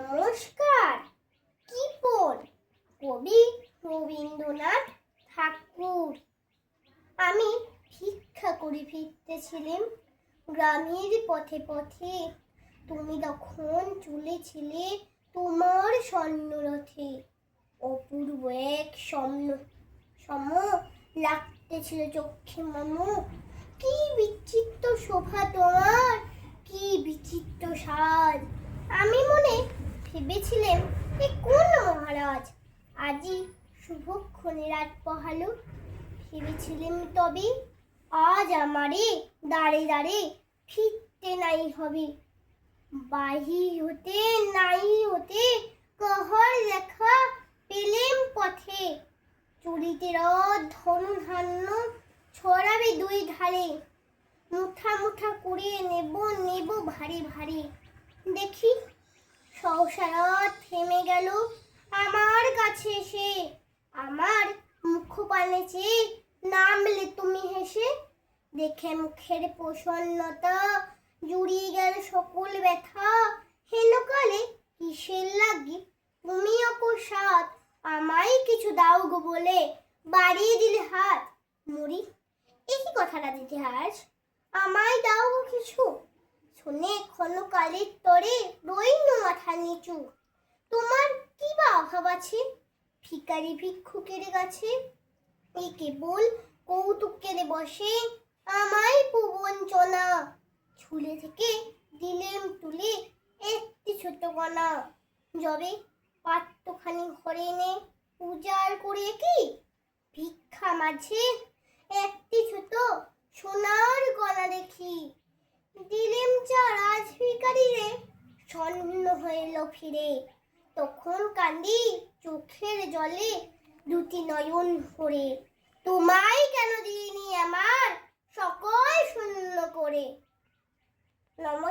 নমস্কার। কি পদ? কবি রবীন্দ্রনাথ ঠাকুর। আমি ভিক্ষা করে ফিরতেছিলাম গ্রামের পথে পথে, তুমি তখন চলেছিলে তোমার স্বর্ণরথে। অপূর্ব এক সম লাগতেছিল চোখে মম। কি বিচিত্র শোভা তোমার, কি বিচিত্র সাজ। আমি মনে ভেবেছিলাম এ কোন মহারাজ, আজি শুভক্ষণে রাত পহালো। ভেবেছিলাম তবে আজ আমারে দাঁড়ে দাঁড়ে ফিরতে নাই হবে। বাহির হতে নাই হতে কাহার দেখা পেলেম পথে। চুরিতে রথ ধনুধান্য ছড়াবে দুই ধারে, মুঠা মুঠা করে নেব ভারী ভারী। দেখি সহসা রথ থেমে গেল আমার কাছে এসে। আমার মুখপানে চেয়ে নামলে তুমি হেসে। দেখে মুখের প্রসন্নতা জুড়িয়ে গেল সকল ব্যথা। হেনকালে কিসের লাগি তুমি অকস্মাৎ আমায় কিছু দাও গো বলে বাড়িয়ে দিলে হাত। মরি, একই কথাটা দিতে আজ আমায় দাও গো কিছু। শুনে ক্ষণকালের তরে রইল মাথা নিচু। তোমার কি বা অভাব আছে ভিখারি ভিক্ষুকের কাছে? এই কেবল কৌতুকের বসে আমায় প্রবঞ্চনা। ঝুলে থেকে দিলেম তুলে একটি ছোট কণা। যবে পাত্রখানি ঘরে এনে উজাড় করে কি ভিক্ষা মাঝে একটি ছোট সোনার কণা দেখি। দিলেম চা রাজ ভিখারিরে, ছন্ন হইল ফিরে। তখন কান্দি চোখের জলে দুটি নয়ন ভরে। তোমায় কেন দিইনি আমার সকল শূন্য করে। নমস্কার।